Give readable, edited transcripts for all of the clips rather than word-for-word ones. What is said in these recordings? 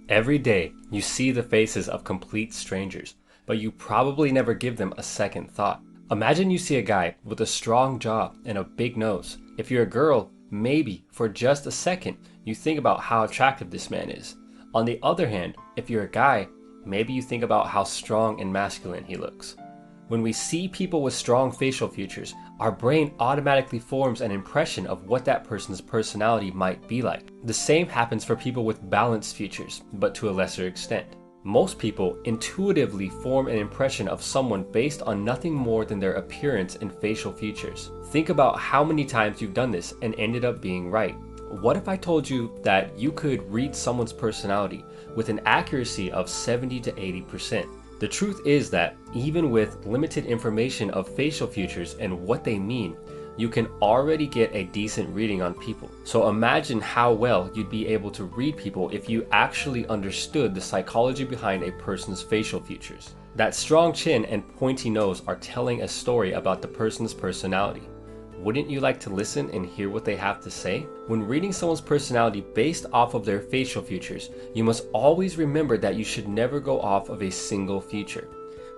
Every day, you see the faces of complete strangers, but you probably never give them a second thought. Imagine you see a guy with a strong jaw and a big nose. If you're a girl, maybe for just a second, you think about how attractive this man is. On the other hand, if you're a guy, maybe you think about how strong and masculine he looks. When we see people with strong facial features, our brain automatically forms an impression of what that person's personality might be like. The same happens for people with balanced features, but to a lesser extent. Most people intuitively form an impression of someone based on nothing more than their appearance and facial features. Think about how many times you've done this and ended up being right. What if I told you that you could read someone's personality with an accuracy of 70 to 80%? The truth is that even with limited information of facial features and what they mean, you can already get a decent reading on people. So imagine how well you'd be able to read people if you actually understood the psychology behind a person's facial features. That strong chin and pointy nose are telling a story about the person's personality. Wouldn't you like to listen and hear what they have to say? When reading someone's personality based off of their facial features, you must always remember that you should never go off of a single feature.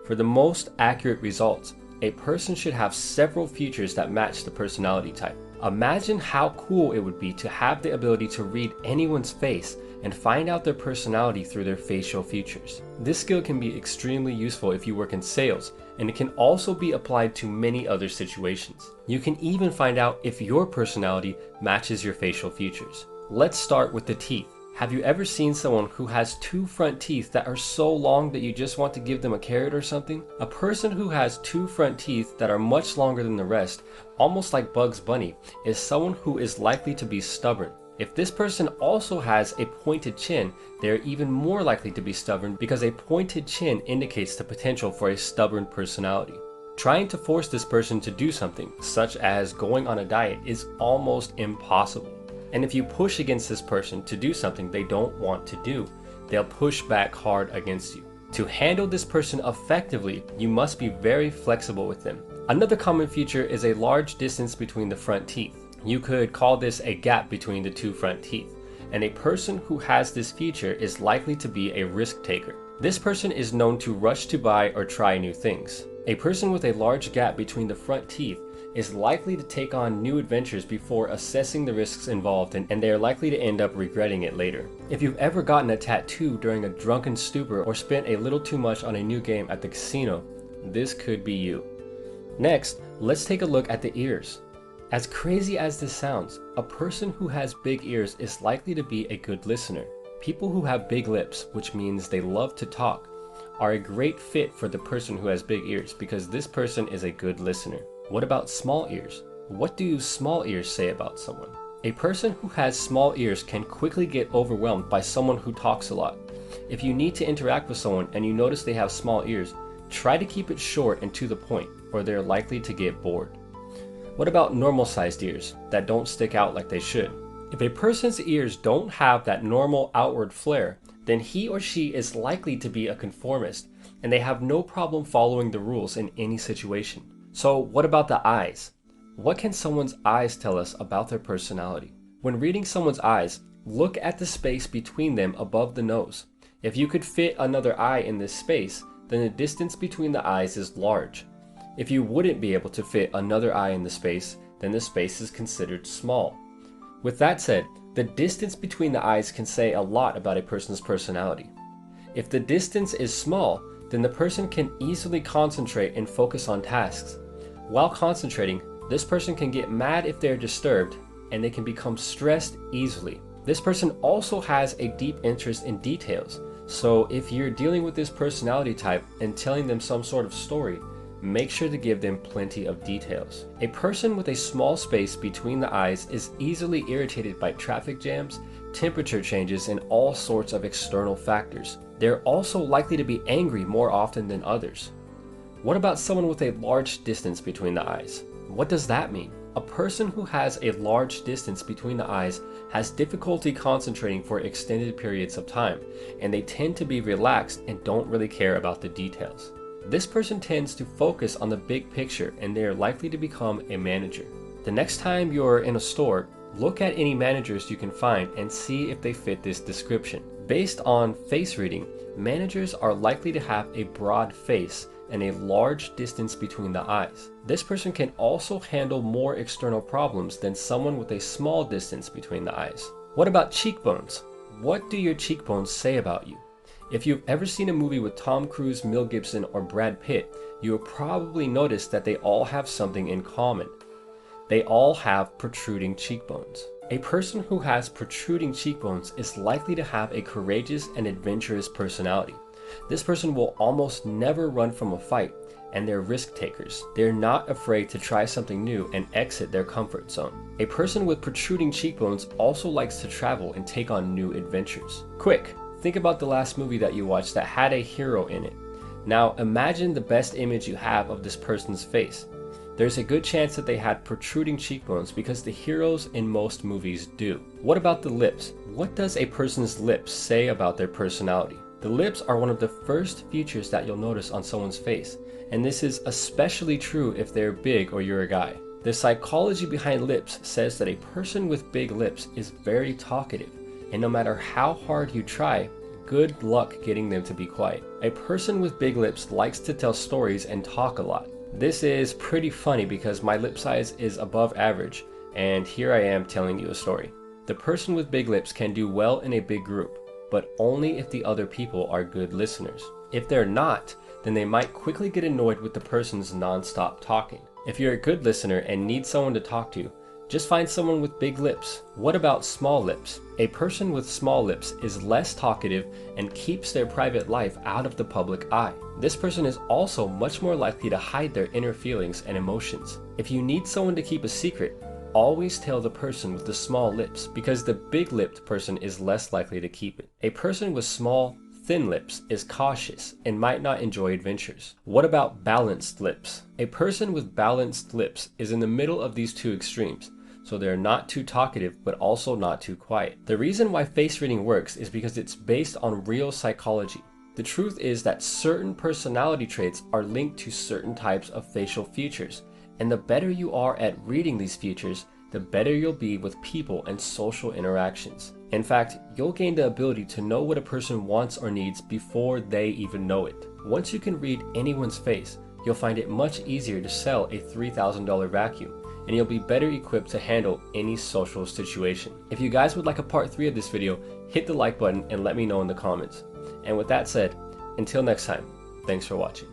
For the most accurate results, a person should have several features that match the personality type. Imagine how cool it would be to have the ability to read anyone's face and find out their personality through their facial features. This skill can be extremely useful if you work in sales, and it can also be applied to many other situations. You can even find out if your personality matches your facial features. Let's start with the teeth. Have you ever seen someone who has two front teeth that are so long that you just want to give them a carrot or something? A person who has two front teeth that are much longer than the rest, almost like Bugs Bunny, is someone who is likely to be stubborn. If this person also has a pointed chin, they are even more likely to be stubborn because a pointed chin indicates the potential for a stubborn personality. Trying to force this person to do something, such as going on a diet, is almost impossible. And if you push against this person to do something they don't want to do, they'll push back hard against you. To handle this person effectively, you must be very flexible with them. Another common feature is a large distance between the front teeth. You could call this a gap between the two front teeth, and a person who has this feature is likely to be a risk taker. This person is known to rush to buy or try new things. A person with a large gap between the front teeth is likely to take on new adventures before assessing the risks involved, and they are likely to end up regretting it later. If you've ever gotten a tattoo during a drunken stupor or spent a little too much on a new game at the casino, this could be you. Next, let's take a look at the ears. As crazy as this sounds, a person who has big ears is likely to be a good listener. People who have big lips, which means they love to talk, are a great fit for the person who has big ears because this person is a good listener. What about small ears? What do small ears say about someone? A person who has small ears can quickly get overwhelmed by someone who talks a lot. If you need to interact with someone and you notice they have small ears, try to keep it short and to the point, or they're likely to get bored. What about normal-sized ears that don't stick out like they should? If a person's ears don't have that normal outward flare, then he or she is likely to be a conformist, and they have no problem following the rules in any situation. So what about the eyes? What can someone's eyes tell us about their personality? When reading someone's eyes, look at the space between them above the nose. If you could fit another eye in this space, then the distance between the eyes is large. If you wouldn't be able to fit another eye in the space, then the space is considered small. With that said, the distance between the eyes can say a lot about a person's personality. If the distance is small, then the person can easily concentrate and focus on tasks. While concentrating, this person can get mad if they're disturbed, and they can become stressed easily. This person also has a deep interest in details, so if you're dealing with this personality type and telling them some sort of story, make sure to give them plenty of details. A person with a small space between the eyes is easily irritated by traffic jams, temperature changes, and all sorts of external factors. They're also likely to be angry more often than others. What about someone with a large distance between the eyes? What does that mean? A person who has a large distance between the eyes has difficulty concentrating for extended periods of time, and they tend to be relaxed and don't really care about the details. This person tends to focus on the big picture, and they are likely to become a manager. The next time you're in a store, look at any managers you can find and see if they fit this description. Based on face reading, managers are likely to have a broad face and a large distance between the eyes. This person can also handle more external problems than someone with a small distance between the eyes. What about cheekbones? What do your cheekbones say about you? If you've ever seen a movie with Tom Cruise, Mel Gibson, or Brad Pitt, you will probably notice that they all have something in common. They all have protruding cheekbones. A person who has protruding cheekbones is likely to have a courageous and adventurous personality. This person will almost never run from a fight, and they're risk takers. They're not afraid to try something new and exit their comfort zone. A person with protruding cheekbones also likes to travel and take on new adventures. Quick, think about the last movie that you watched that had a hero in it. Now imagine the best image you have of this person's face. There's a good chance that they had protruding cheekbones because the heroes in most movies do. What about the lips? What does a person's lips say about their personality? The lips are one of the first features that you'll notice on someone's face, and this is especially true if they're big or you're a guy. The psychology behind lips says that a person with big lips is very talkative, and no matter how hard you try, good luck getting them to be quiet. A person with big lips likes to tell stories and talk a lot. This is pretty funny because my lip size is above average, and here I am telling you a story. The person with big lips can do well in a big group, but only if the other people are good listeners. If they're not, then they might quickly get annoyed with the person's non-stop talking. If you're a good listener and need someone to talk to, just find someone with big lips. What about small lips? A person with small lips is less talkative and keeps their private life out of the public eye. This person is also much more likely to hide their inner feelings and emotions. If you need someone to keep a secret, always tell the person with the small lips because the big-lipped person is less likely to keep it. A person with small, thin lips is cautious and might not enjoy adventures. What about balanced lips? A person with balanced lips is in the middle of these two extremes, so they're not too talkative but also not too quiet. The reason why face reading works is because it's based on real psychology. The truth is that certain personality traits are linked to certain types of facial features, and the better you are at reading these features, the better you'll be with people and social interactions. In fact, you'll gain the ability to know what a person wants or needs before they even know it. Once you can read anyone's face, you'll find it much easier to sell a $3,000 vacuum, and you'll be better equipped to handle any social situation. If you guys would like a part 3 of this video, hit the like button and let me know in the comments. And with that said, until next time, thanks for watching.